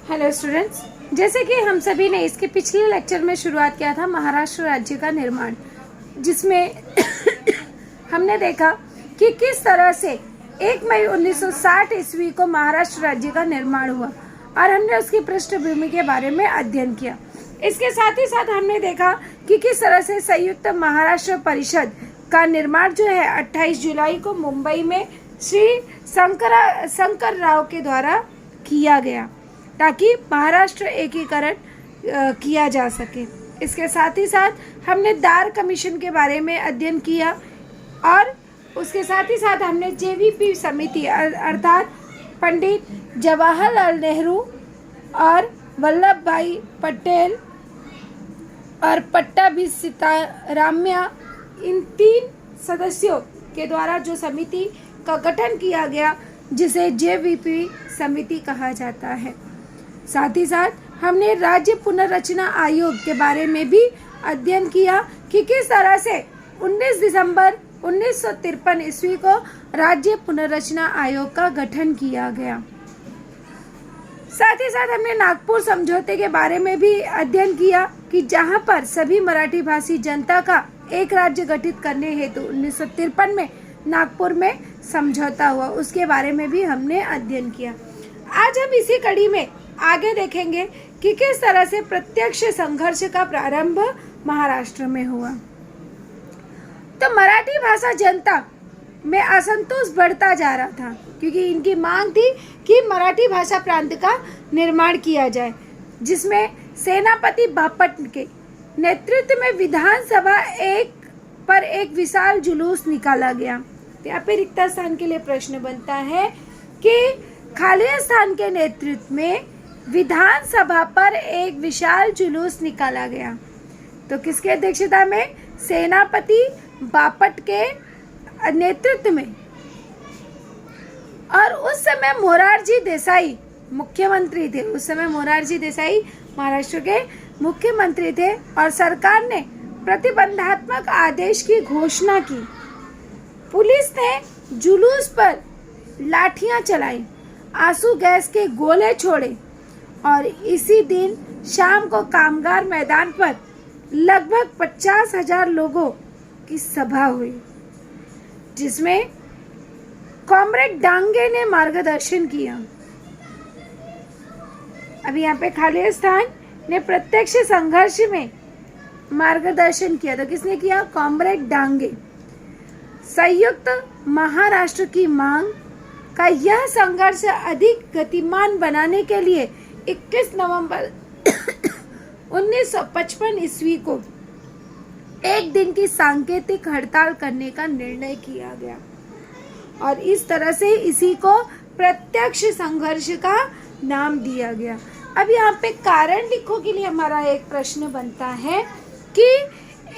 Hello students, जैसे कि हम सभी ने इसके पिछले लेक्चर में शुरुआत किया था महाराष्ट्र राज्य का निर्माण, जिसमें हमने देखा कि किस तरह से 1 मई 1960 ईस्वी को महाराष्ट्र राज्य का निर्माण हुआ और हमने उसकी पृष्ठभूमि के बारे में अध्ययन किया। इसके साथ ही साथ हमने देखा कि किस तरह से संयुक्त महाराष्ट्र परिषद का निर्माण जो है 28 जुलाई को मुंबई में श्री शंकर राव के द्वारा किया गया ताकि महाराष्ट्र एकीकरण किया जा सके। इसके साथ ही साथ हमने दार कमीशन के बारे में अध्ययन किया और उसके साथ ही साथ हमने जेवीपी समिति अर्थात पंडित जवाहरलाल नेहरू और वल्लभ भाई पटेल और पट्टाभी सितारामैया, इन 3 सदस्यों के द्वारा जो समिति का गठन किया गया जिसे जेवीपी समिति कहा जाता है। साथ ही साथ हमने राज्य पुनर्रचना आयोग के बारे में भी अध्ययन किया कि किस तरह से 19 दिसंबर 1953 ईस्वी को राज्य पुनर्रचना आयोग का गठन किया गया। साथ ही साथ हमने नागपुर समझौते के बारे में भी अध्ययन किया कि जहां पर सभी मराठी भाषी जनता का एक राज्य गठित करने हेतु 1953 में नागपुर में समझौता हुआ, उसके बारे में भी हमने अध्ययन किया। आज हम इसी कड़ी में आगे देखेंगे कि किस तरह से प्रत्यक्ष संघर्ष का प्रारंभ महाराष्ट्र में हुआ। तो मराठी भाषा जनता में असंतोष बढ़ता जा रहा था क्योंकि इनकी मांग थी कि मराठी भाषा प्रांत का निर्माण किया जाए, जिसमें सेनापति बापट के नेतृत्व में विधानसभा पर एक विशाल जुलूस निकाला गया। तो यहाँ पे रिक्त स्थान के लिए प्रश्न बनता है कि खालिस्तान के नेतृत्व में विधानसभा पर एक विशाल जुलूस निकाला गया, तो किसके अध्यक्षता में? सेनापति बापट के नेतृत्व में। और उस समय मोरारजी देसाई मुख्यमंत्री थे। उस समय मोरारजी देसाई महाराष्ट्र के मुख्यमंत्री थे और सरकार ने प्रतिबंधात्मक आदेश की घोषणा की। पुलिस ने जुलूस पर लाठियां चलाई, आंसू गैस के गोले छोड़े और इसी दिन शाम को कामगार मैदान पर लगभग 50,000 लोगों की सभा हुई, जिसमें कॉमरेड डांगे ने मार्गदर्शन किया। अभी यहाँ पे खालिस्तान ने प्रत्यक्ष संघर्ष में मार्गदर्शन किया, तो किसने किया? कॉमरेड डांगे। संयुक्त महाराष्ट्र की मांग का यह संघर्ष अधिक गतिमान बनाने के लिए 21 नवंबर 1955 ईस्वी को एक दिन की सांकेतिक हड़ताल करने का निर्णय किया गया और इस तरह से इसी को प्रत्यक्ष संघर्ष का नाम दिया गया। अब यहाँ पे कारण लिखो के लिए हमारा एक प्रश्न बनता है कि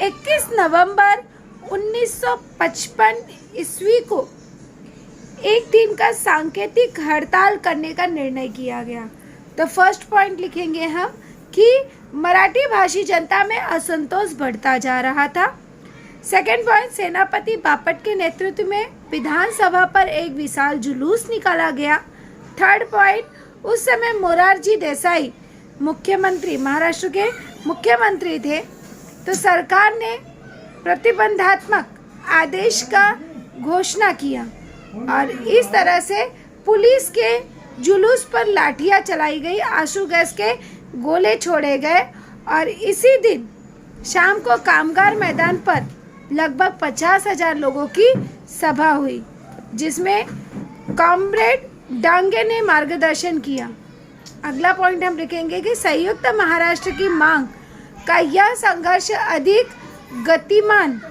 21 नवंबर 1955 ईस्वी को एक दिन का सांकेतिक हड़ताल करने का निर्णय किया गया। तो फर्स्ट पॉइंट लिखेंगे हम कि मराठी भाषी जनता में असंतोष बढ़ता जा रहा था। सेकंड पॉइंट, सेनापति बापट के नेतृत्व में विधानसभा पर एक विशाल जुलूस निकाला गया। थर्ड पॉइंट, उस समय मोरारजी देसाई मुख्यमंत्री महाराष्ट्र के मुख्यमंत्री थे, तो सरकार ने प्रतिबंधात्मक आदेश का घोषणा किया और इस तरह से पुलिस के जुलूस पर लाठियां चलाई गई, आंसू गैस के गोले छोड़े गए और इसी दिन शाम को कामगार मैदान पर लगभग 50,000 लोगों की सभा हुई, जिसमें कॉमरेड डांगे ने मार्गदर्शन किया। अगला पॉइंट हम लिखेंगे कि संयुक्त महाराष्ट्र की मांग का यह संघर्ष अधिक गतिमान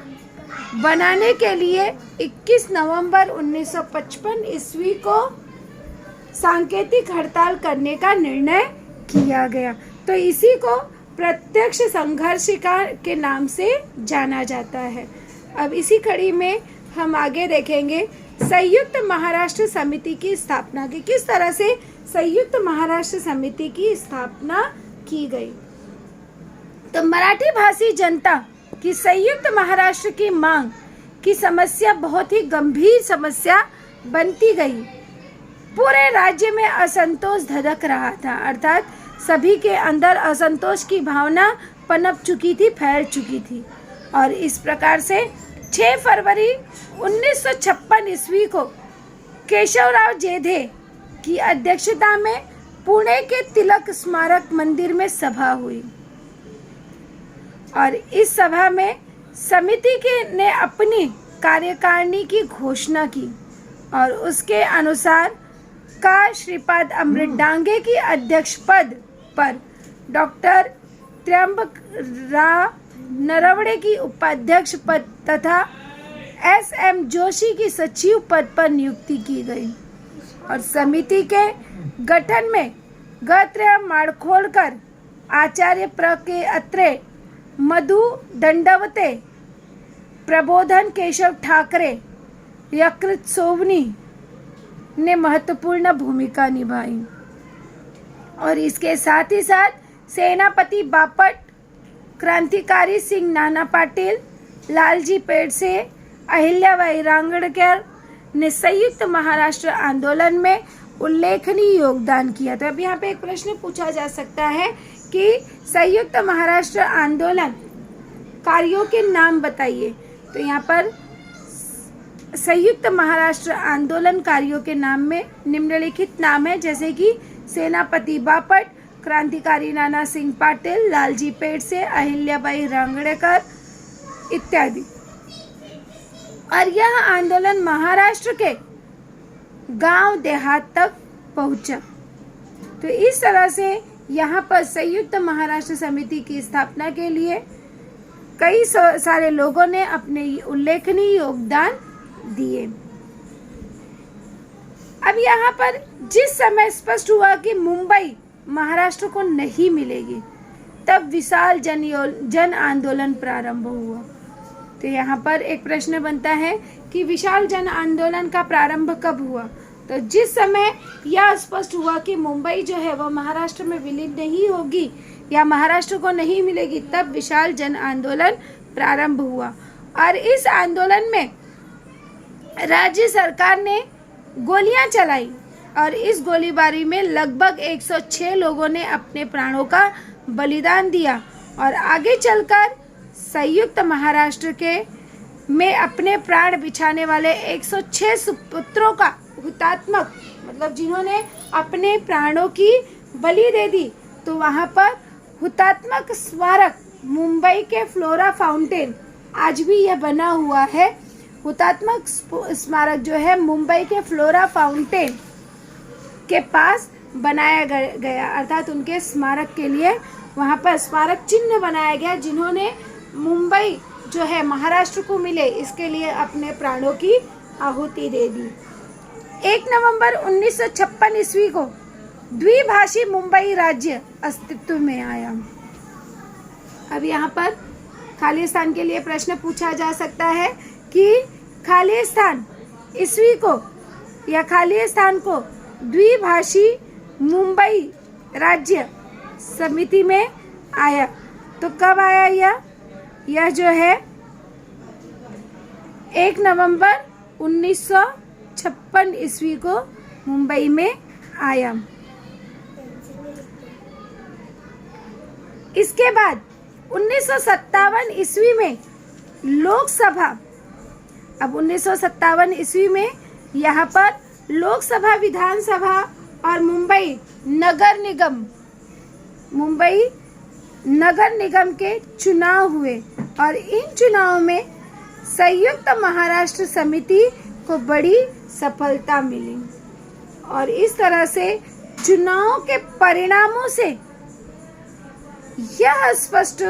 बनाने के लिए 21 नवंबर 1955 ईस्वी को सांकेतिक हड़ताल करने का निर्णय किया गया। तो इसी को प्रत्यक्ष संघर्ष के नाम से जाना जाता है। अब इसी कड़ी में हम आगे देखेंगे संयुक्त महाराष्ट्र समिति की स्थापना की, किस तरह से संयुक्त महाराष्ट्र समिति की स्थापना की गई। तो मराठी भाषी जनता की संयुक्त महाराष्ट्र की मांग की समस्या बहुत ही गंभीर समस्या बनती गई पूरे राज्य में असंतोष धधक रहा था, अर्थात सभी के अंदर असंतोष की भावना पनप चुकी थी, फैल चुकी थी। और इस प्रकार से 6 फरवरी 1956 ईस्वी को केशवराव जेधे की अध्यक्षता में पुणे के तिलक स्मारक मंदिर में सभा हुई और इस सभा में समिति ने अपनी कार्यकारिणी की घोषणा की और उसके अनुसार का श्रीपाद अमृत डांगे की अध्यक्ष पद पर डॉक्टर त्र्यंबकराव नरवणे की उपाध्यक्ष पद तथा एस.एम. जोशी की सचिव पद पर नियुक्ति की गई और समिति के गठन में गत्र माड़खोलकर, आचार्य प्र.के. अत्रे, मधु दंडवते, प्रबोधन केशव ठाकरे, यकृत सोवनी ने महत्वपूर्ण भूमिका निभाई और इसके साथ ही साथ सेनापति बापट, क्रांतिकारी सिंह नाना पाटिल, लालजी पेड़से, अहिल्याबाई रांगड़कर ने संयुक्त महाराष्ट्र आंदोलन में उल्लेखनीय योगदान किया। तो अब यहाँ पे एक प्रश्न पूछा जा सकता है कि संयुक्त महाराष्ट्र आंदोलन कार्यों के नाम बताइए। तो यहाँ पर संयुक्त महाराष्ट्र आंदोलन कार्यों के नाम में निम्नलिखित नाम है, जैसे कि सेनापति बापट, क्रांतिकारी नाना सिंह पाटिल, लालजी पेड़से, अहिल्याबाई रांगड़कर इत्यादि। और यह आंदोलन महाराष्ट्र के गांव देहात तक पहुंचा। तो इस तरह से यहाँ पर संयुक्त महाराष्ट्र समिति की स्थापना के लिए कई सारे लोगों ने अपने उल्लेखनीय योगदान दिए। अब यहाँ पर जिस समय स्पष्ट हुआ कि मुंबई महाराष्ट्र को नहीं मिलेगी, तब विशाल जन आंदोलन प्रारंभ हुआ। तो यहाँ पर एक प्रश्न बनता है कि विशाल जन आंदोलन का प्रारंभ कब हुआ? तो जिस समय यह स्पष्ट हुआ कि मुंबई जो है वह महाराष्ट्र में विलीन नहीं होगी या महाराष्ट्र को नहीं मिलेगी, तब विशाल जन आंदोलन प्रारंभ हुआ। और इस आंदोलन में राज्य सरकार ने गोलियां चलाई और इस गोलीबारी में लगभग 106 लोगों ने अपने प्राणों का बलिदान दिया और आगे चलकर संयुक्त महाराष्ट्र के में अपने प्राण बिछाने वाले 106 सुपुत्रों का हुतात्मक, मतलब जिन्होंने अपने प्राणों की बलि दे दी, तो वहाँ पर हुतात्मक स्मारक मुंबई के फ्लोरा फाउंटेन, आज भी यह बना हुआ है। हुतात्मक स्मारक जो है मुंबई के फ्लोरा फाउंटेन के पास बनाया गया, अर्थात उनके स्मारक के लिए वहाँ पर स्मारक चिन्ह बनाया गया, जिन्होंने मुंबई जो है महाराष्ट्र को मिले इसके लिए अपने प्राणों की आहुति दे दी। 1 नवंबर 1956 ईस्वी को द्विभाषी मुंबई राज्य अस्तित्व में आया। अब यहाँ पर खालिस्तान के लिए प्रश्न पूछा जा सकता है कि खालिस्तान ईस्वी को या खालिस्तान को द्विभाषी मुंबई राज्य समिति में आया, तो कब आया यह जो है 1 नवंबर 1956 ईस्वी को मुंबई में आया। इसके बाद 1957 ईस्वी में लोकसभा, अब 1957 ईस्वी में यहाँ पर लोकसभा, विधानसभा और मुंबई नगर निगम के चुनाव हुए और इन चुनाव में संयुक्त महाराष्ट्र समिति को बड़ी सफलता मिली और इस तरह से चुनाव के परिणामों से यह स्पष्ट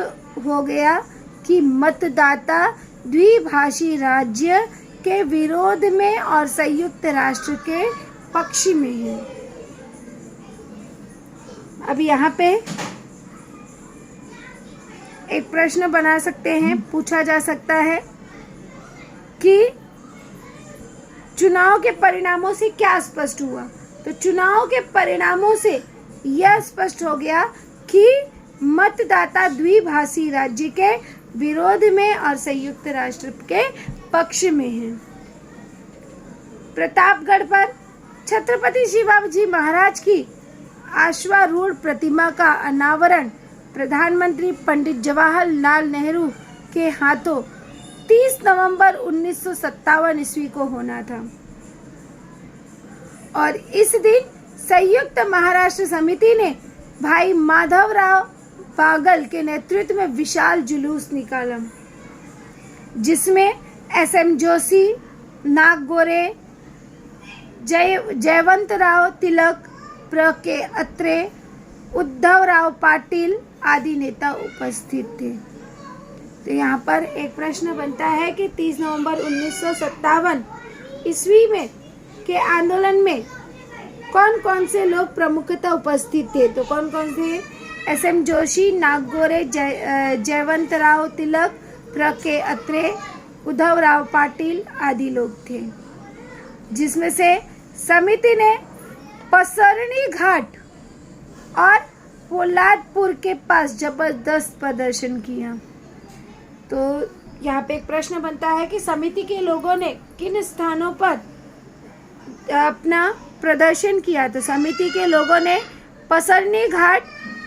हो गया कि मतदाता द्विभाषी राज्य के विरोध में और संयुक्त राष्ट्र के पक्ष में है। अब यहाँ पे एक प्रश्न बना सकते हैं, पूछा जा सकता है कि चुनाव के परिणामों से क्या स्पष्ट हुआ? तो चुनाव के परिणामों से यह स्पष्ट हो गया कि मतदाता द्विभाषी राज्य के विरोध में और संयुक्त राष्ट्र के पक्ष में है। प्रतापगढ़ पर छत्रपति शिवाजी महाराज की अश्वारूढ़ प्रतिमा का अनावरण प्रधानमंत्री पंडित जवाहरलाल नेहरू के हाथों 30 नवंबर 1957 ईस्वी को होना था और इस दिन संयुक्त महाराष्ट्र समिति ने भाई माधवराव बागल के नेतृत्व में विशाल जुलूस निकाला, जिसमें एसएम जोशी, नागगोरे, जयवंतराव तिलक, प्र.के. अत्रे, उद्धवराव पाटिल आदि नेता उपस्थित थे। तो यहाँ पर एक प्रश्न बनता है कि 30 नवंबर 1957 ईस्वी में के आंदोलन में कौन कौन से लोग प्रमुखतः उपस्थित थे। तो कौन कौन थे? एसएम जोशी, नागगोरे, जयवंतराव तिलक, प्र.के. अत्रे, उद्धवराव पाटिल आदि लोग थे, जिसमें से समिति ने पसरनी घाट और पोलादपुर के पास जबरदस्त प्रदर्शन किया। तो यहाँ पे एक प्रश्न बनता है कि समिति के लोगों ने किन स्थानों पर अपना प्रदर्शन किया। तो समिति के लोगों ने पसरनी घाट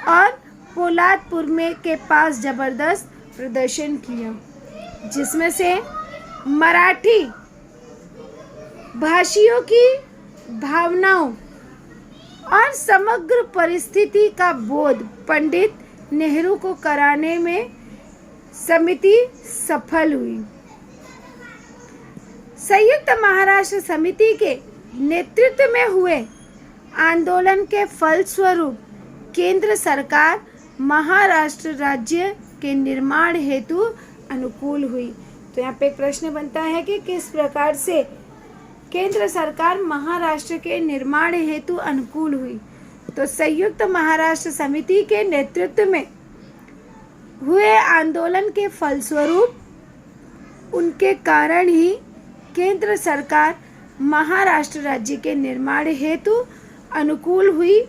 और पोलादपुर में के पास जबरदस्त प्रदर्शन किया, जिसमें से मराठी भाषियों की भावनाओं और समग्र परिस्थिति का बोध पंडित नेहरू को कराने में समिति सफल हुई। संयुक्त महाराष्ट्र समिति के नेतृत्व में हुए आंदोलन के फलस्वरूप केंद्र सरकार महाराष्ट्र राज्य के निर्माण हेतु अनुकूल हुई। तो यहाँ पे एक प्रश्न बनता है कि किस प्रकार से केंद्र सरकार महाराष्ट्र के निर्माण हेतु अनुकूल हुई। तो संयुक्त महाराष्ट्र समिति के नेतृत्व में हुए आंदोलन के फलस्वरूप उनके कारण ही केंद्र सरकार महाराष्ट्र राज्य के निर्माण हेतु अनुकूल हुई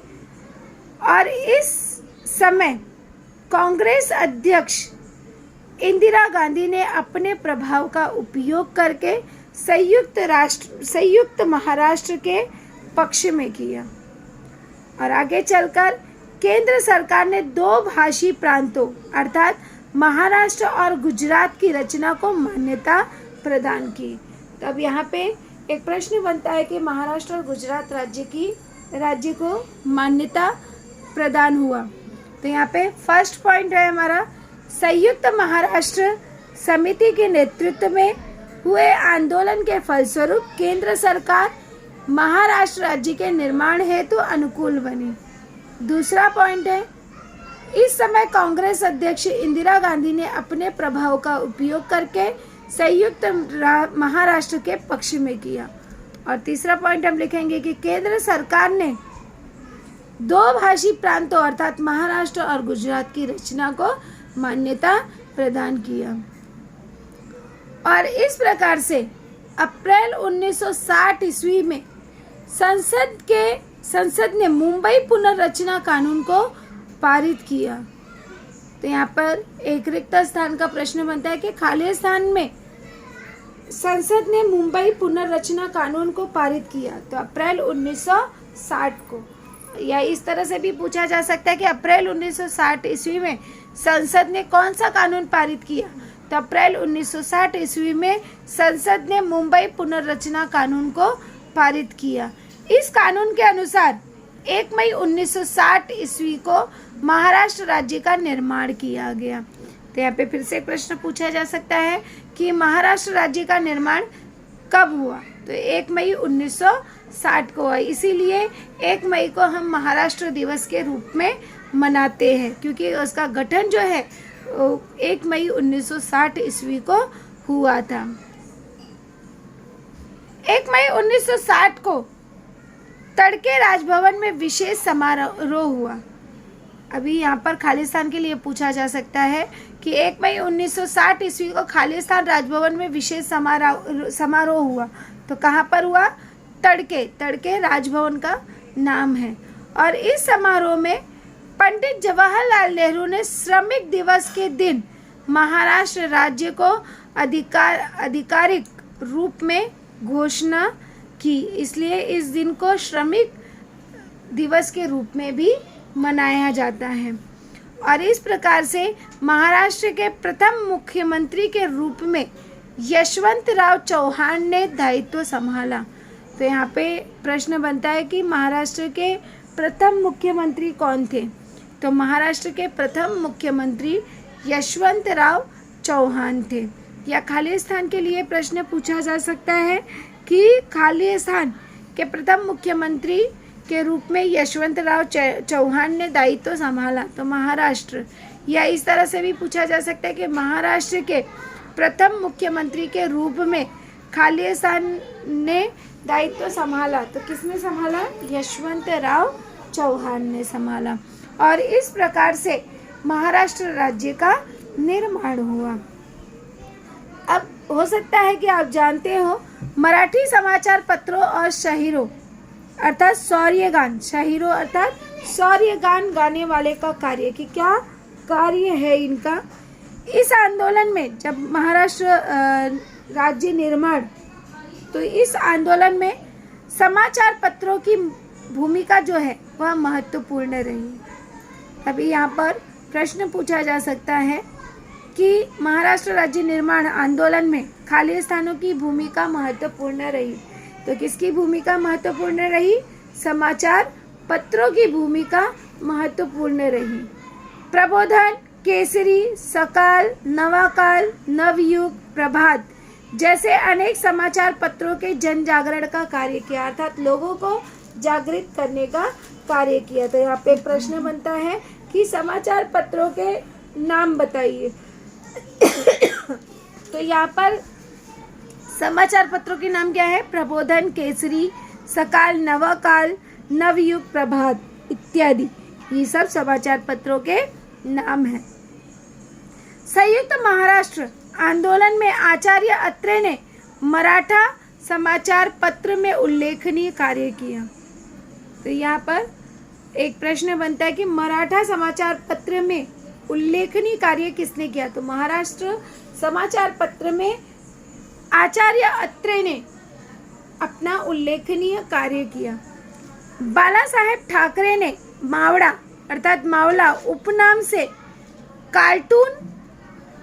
और इस समय कांग्रेस अध्यक्ष इंदिरा गांधी ने अपने प्रभाव का उपयोग करके संयुक्त महाराष्ट्र के पक्ष में किया और आगे चलकर केंद्र सरकार ने 2 भाषी प्रांतों अर्थात महाराष्ट्र और गुजरात की रचना को मान्यता प्रदान की। तो अब यहाँ पे एक प्रश्न बनता है कि महाराष्ट्र और गुजरात राज्य को मान्यता प्रदान हुआ। तो यहाँ पे फर्स्ट पॉइंट है हमारा, संयुक्त महाराष्ट्र समिति के नेतृत्व में हुए आंदोलन के फलस्वरूप केंद्र सरकार महाराष्ट्र राज्य के निर्माण हेतु अनुकूल बनी। दूसरा पॉइंट है, इस समय कांग्रेस अध्यक्ष इंदिरा गांधी ने अपने प्रभाव का उपयोग करके संयुक्त महाराष्ट्र के पक्ष में किया। और तीसरा पॉइंट हम लिखेंगे कि केंद्र सरकार ने 2 भाषी प्रांतों अर्थात महाराष्ट्र और गुजरात की रचना को मान्यता प्रदान किया और इस प्रकार से अप्रैल 1960 ईस्वी में संसद ने मुंबई पुनर्रचना कानून को पारित किया। तो यहाँ पर एक रिक्त स्थान का प्रश्न बनता है कि खाली स्थान में संसद ने मुंबई पुनर्रचना कानून को पारित किया। तो अप्रैल 1960 को, या इस तरह से भी पूछा जा सकता है कि अप्रैल 1960 ईस्वी में संसद ने कौन सा कानून पारित किया। तो अप्रैल 1960 ईस्वी में संसद ने मुंबई पुनर्रचना कानून को पारित किया। इस कानून के अनुसार 1 मई 1960 ईस्वी को महाराष्ट्र राज्य का निर्माण किया गया। तो यहाँ पे फिर से एक प्रश्न पूछा जा सकता है कि महाराष्ट्र राज्य का निर्माण कब हुआ। तो 1 मई 1960 को हुआ, इसीलिए 1 मई को हम महाराष्ट्र दिवस के रूप में मनाते हैं, क्योंकि उसका गठन जो है 1 मई 1960 ईस्वी को हुआ था। 1 मई 1960 को तड़के राजभवन में विशेष समारोह हुआ। अभी यहाँ पर खालिस्तान के लिए पूछा जा सकता है कि 1 मई 1960 ईस्वी को खालिस्तान राजभवन में विशेष समारोह हुआ। तो कहाँ पर हुआ? तड़के राजभवन का नाम है। और इस समारोह में पंडित जवाहरलाल नेहरू ने श्रमिक दिवस के दिन महाराष्ट्र राज्य को आधिकारिक रूप में घोषणा की, इसलिए इस दिन को श्रमिक दिवस के रूप में भी मनाया जाता है। और इस प्रकार से महाराष्ट्र के प्रथम मुख्यमंत्री के रूप में यशवंतराव चौहान ने दायित्व संभाला। तो यहाँ पे प्रश्न बनता है कि महाराष्ट्र के प्रथम मुख्यमंत्री कौन थे? तो महाराष्ट्र के प्रथम मुख्यमंत्री यशवंतराव चौहान थे। या खाली स्थान के लिए प्रश्न पूछा जा सकता है कि खाली स्थान के प्रथम मुख्यमंत्री के रूप में यशवंतराव चौहान ने दायित्व संभाला, तो महाराष्ट्र। या इस तरह से भी पूछा जा सकता है कि महाराष्ट्र के प्रथम मुख्यमंत्री के रूप में खाली स्थान ने दायित्व संभाला, तो किसने संभाला? यशवंतराव चौहान ने संभाला। और इस प्रकार से महाराष्ट्र राज्य का निर्माण हुआ। अब हो सकता है कि आप जानते हो मराठी समाचार पत्रों और शहीरों अर्थात शौर्यगान, शहीरों अर्थात शौर्यगान गाने वाले का कार्य, कि क्या कार्य है इनका। इस आंदोलन में जब महाराष्ट्र राज्य निर्माण, तो इस आंदोलन में समाचार पत्रों की भूमिका जो है वह महत्वपूर्ण रही। अभी यहाँ पर प्रश्न पूछा जा सकता है कि महाराष्ट्र राज्य निर्माण आंदोलन में खाली स्थानों की भूमिका महत्वपूर्ण रही, तो किसकी भूमिका महत्वपूर्ण रही? समाचार पत्रों की भूमिका महत्वपूर्ण रही। प्रबोधन, केसरी, सकाल, नवाकाल, नवयुग, प्रभात जैसे अनेक समाचार पत्रों के जन जागरण का कार्य किया, अर्थात लोगों को जागृत करने का कार्य किया। तो यहाँ पे प्रश्न बनता है कि समाचार पत्रों के नाम बताइए। तो यहाँ पर समाचार पत्रों के नाम क्या है? प्रबोधन, केसरी, सकाल, नवकाल, नवयुग, प्रभात इत्यादि, ये सब समाचार पत्रों के नाम हैं। संयुक्त महाराष्ट्र आंदोलन में आचार्य अत्रे ने मराठा समाचार पत्र में उल्लेखनीय कार्य किया। तो यहाँ पर एक प्रश्न बनता है कि मराठा समाचार पत्र में उल्लेखनीय कार्य किसने किया? तो महाराष्ट्र समाचार पत्र में आचार्य अत्रे ने अपना उल्लेखनीय कार्य किया। बाला साहेब ठाकरे ने मावड़ा अर्थात मावला उपनाम से कार्टून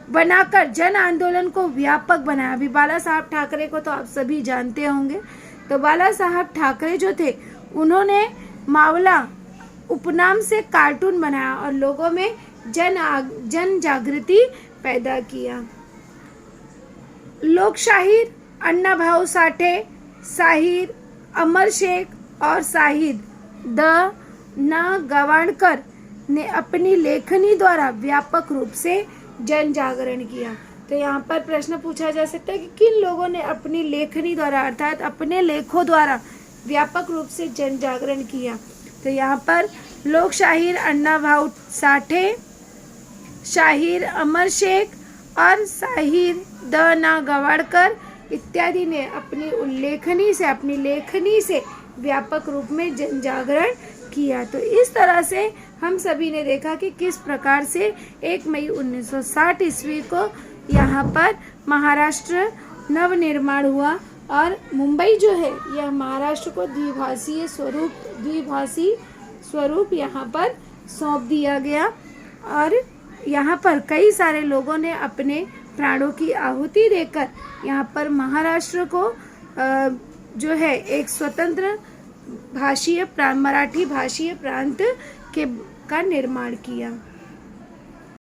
बनाकर जन आंदोलन को व्यापक बनाया। अभी बाला साहब ठाकरे को तो आप सभी जानते होंगे। तो बाला साहब ठाकरे जो थे उन्होंने मावला उपनाम से कार्टून बनाया और लोगों में जन जागृति पैदा किया। लोकशाहीर अन्ना भाऊ साठे, साहिर, अमर शेख और साहिद द ना गवाणकर ने अपनी लेखनी द्वारा व्यापक रूप से जन जागरण किया। तो यहाँ पर प्रश्न पूछा जा सकता है कि किन लोगों ने अपनी लेखनी द्वारा अर्थात अपने लेखों द्वारा व्यापक रूप से जन जागरण किया। तो यहाँ पर लोकशाहीर अन्ना भाऊ साठे, शाहिर अमर शेख और साहिर द ना गवाणकर इत्यादि ने अपनी लेखनी से व्यापक रूप में जन जागरण किया। तो इस तरह से हम सभी ने देखा कि किस प्रकार से 1 मई 1960 ईस्वी को यहाँ पर महाराष्ट्र नवनिर्माण हुआ और मुंबई जो है यह महाराष्ट्र को द्विभाषी स्वरूप यहाँ पर सौंप दिया गया और यहाँ पर कई सारे लोगों ने अपने प्राणों की आहुति देकर यहाँ पर महाराष्ट्र को जो है एक स्वतंत्र मराठी भाषीय प्रांत का निर्माण किया।